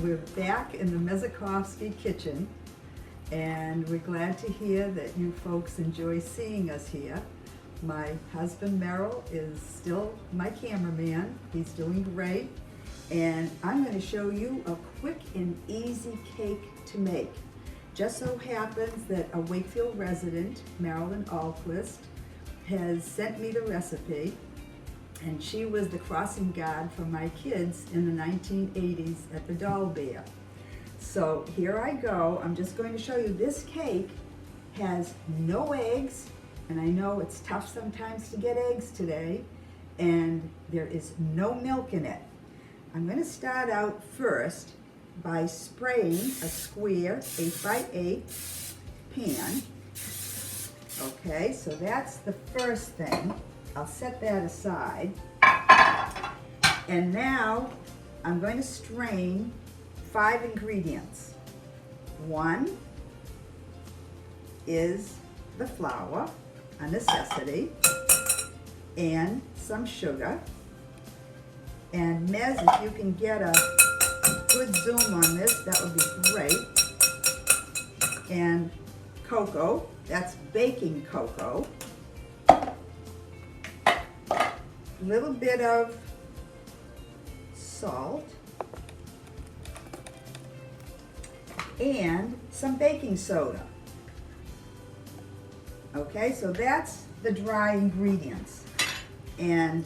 We're back in the Mezikowski kitchen, and we're glad to hear that you folks enjoy seeing us here. My husband Merrill is still my cameraman. He's doing great, and I'm going to show you a quick and easy cake to make. Just so happens that a Wakefield resident, Marilyn Alquist, has sent me the recipe, and she was the crossing guard for my kids in the 1980s at the Doll Bear. So here I go. I'm just going to show you this cake has no eggs, and I know it's tough sometimes to get eggs today, and there is no milk in it. I'm going to start out first by spraying a square 8x8 pan. Okay, so that's the first thing. I'll set that aside. And now I'm going to strain 5 ingredients. One is the flour, a necessity, and some sugar. And Mez, if you can get a good zoom on this, that would be great. And cocoa, that's baking cocoa. Little bit of salt and some baking soda. Okay, so that's the dry ingredients, and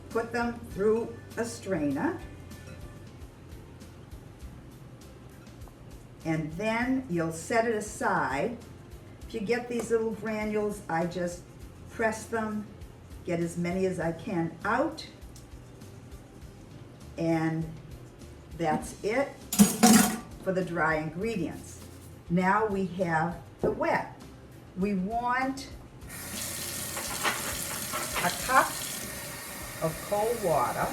put them through a strainer, and then you'll set it aside. If you get these little granules, I just press them, get as many as I can out, and that's it for the dry ingredients. Now we have the wet. We want a cup of cold water,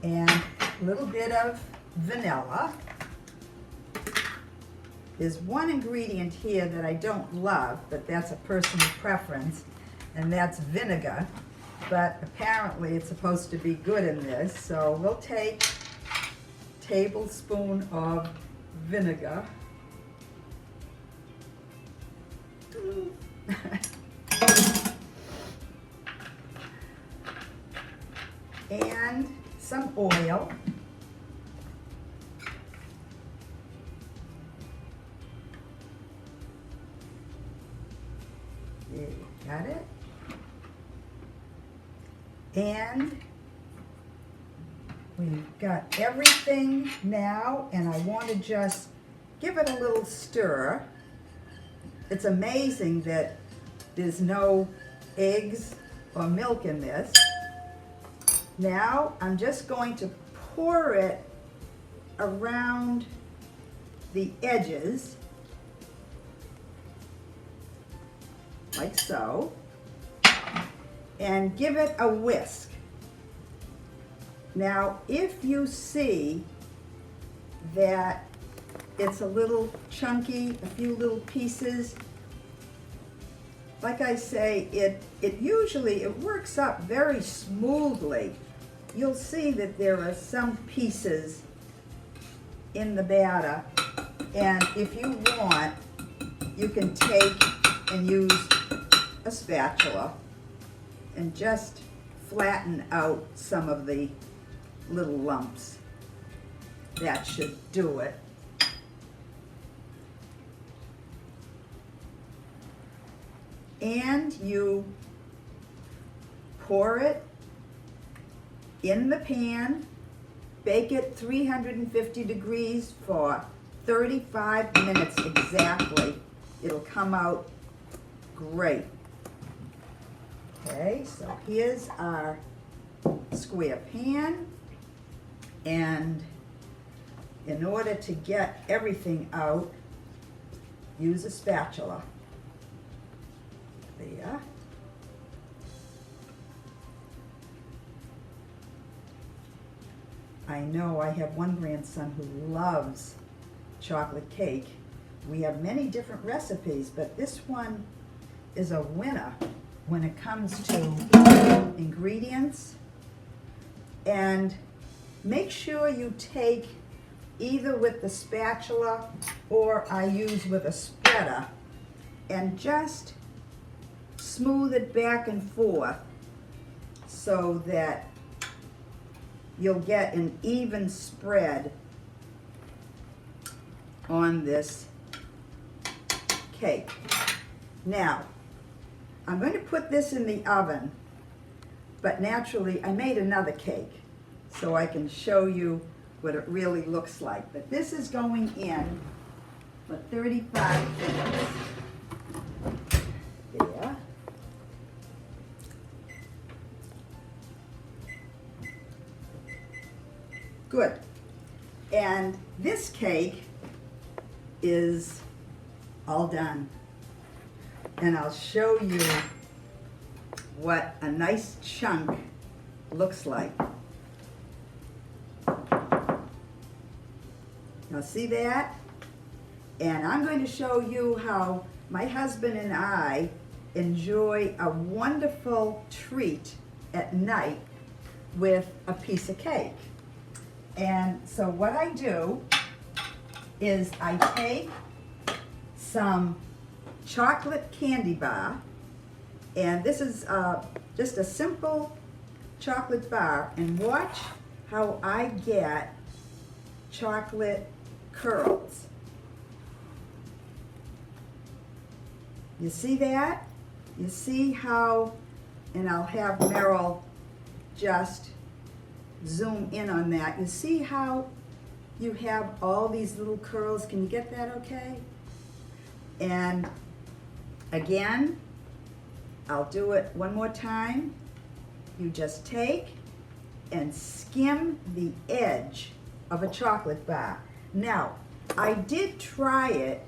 and a little bit of vanilla. There's one ingredient here that I don't love, but that's a personal preference, and that's vinegar. But apparently it's supposed to be good in this, so we'll take a tablespoon of vinegar. And some oil. There, you got it. And we've got everything now, and I want to just give it a little stir. It's amazing that there's no eggs or milk in this. Now I'm just going to pour it around the edges, like so, and give it a whisk. Now, if you see that it's a little chunky, a few little pieces, like I say, it usually works up very smoothly. You'll see that there are some pieces in the batter, and if you want, you can take and use a spatula and just flatten out some of the little lumps. That should do it. And you pour it in the pan, bake it 350 degrees for 35 minutes exactly. It'll come out great. Okay, so here's our square pan, and in order to get everything out, use a spatula. There. I know I have one grandson who loves chocolate cake, We have many different recipes, but this one is a winner when it comes to ingredients. And make sure you take either with the spatula or I use with a spreader and just smooth it back and forth so that you'll get an even spread on this cake. Now, I'm going to put this in the oven, but naturally I made another cake so I can show you what it really looks like. But this is going in for 35 minutes. There. Good. And this cake is all done. And I'll show you what a nice chunk looks like. Now see that? And I'm going to show you how my husband and I enjoy a wonderful treat at night with a piece of cake. And so what I do is I take some chocolate candy bar, and this is just a simple chocolate bar, and watch how I get chocolate curls. You see that? You see how, and I'll have Merrill just zoom in on that. You see how you have all these little curls? Can you get that okay? And again, I'll do it one more time. You just take and skim the edge of a chocolate bar. Now, I did try it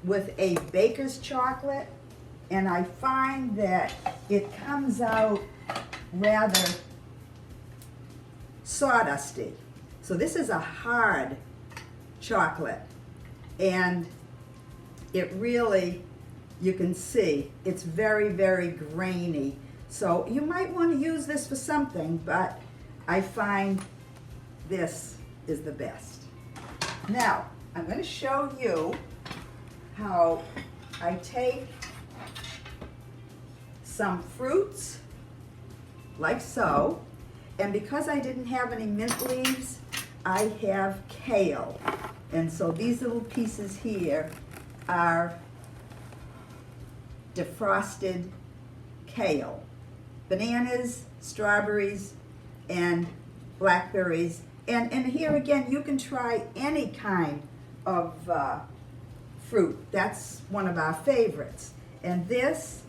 with a baker's chocolate, and I find that it comes out rather sawdusty. So this is a hard chocolate, and it really, you can see, it's very, very grainy. So you might want to use this for something, but I find this is the best. Now, I'm going to show you how I take some fruits, like so, and because I didn't have any mint leaves, I have kale. And so these little pieces here are defrosted kale. Bananas, strawberries, and blackberries. And here again, you can try any kind of fruit. That's one of our favorites. And this,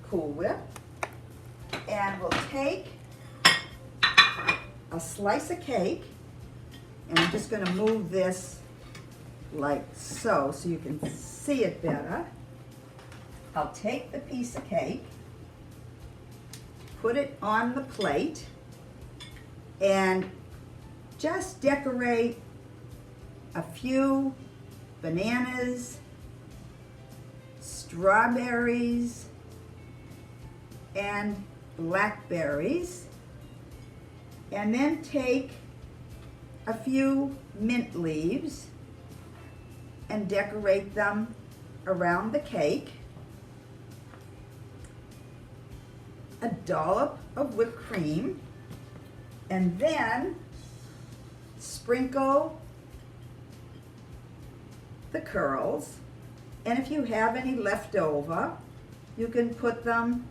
Cool Whip. And we'll take a slice of cake, and I'm just going to move this like so you can see it better. I'll take the piece of cake, put it on the plate, and just decorate a few bananas, strawberries, and blackberries, and then take a few mint leaves and decorate them around the cake. A dollop of whipped cream, and then sprinkle the curls, and if you have any left over, you can put them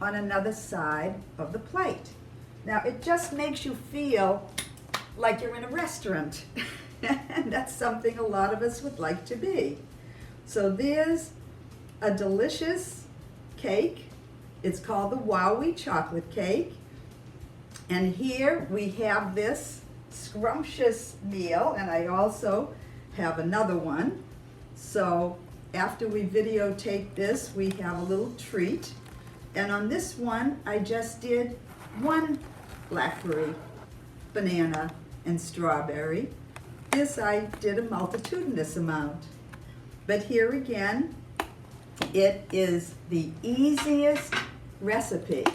on another side of the plate. Now, it just makes you feel like you're in a restaurant, and that's something a lot of us would like to be. So there's a delicious cake. It's called the Wowie chocolate cake. And here we have this scrumptious meal, and I also have another one. So after we videotape this, we have a little treat. And on this one, I just did one blackberry, banana, and strawberry. This I did a multitudinous amount. But here again, it is the easiest recipe,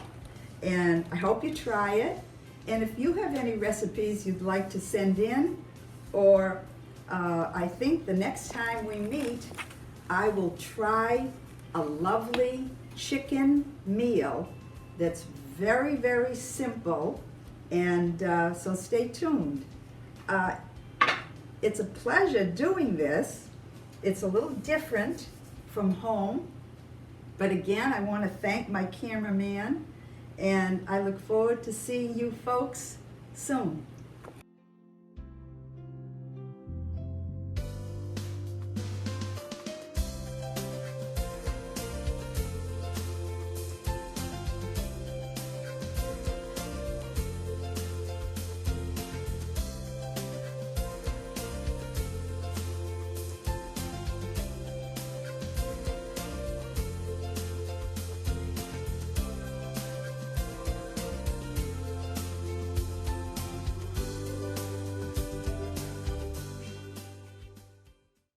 and I hope you try it. And if you have any recipes you'd like to send in, or I think the next time we meet, I will try a lovely chicken meal that's very, very simple, and so stay tuned. It's a pleasure doing this. It's a little different from home, but again, I want to thank my cameraman, and I look forward to seeing you folks soon.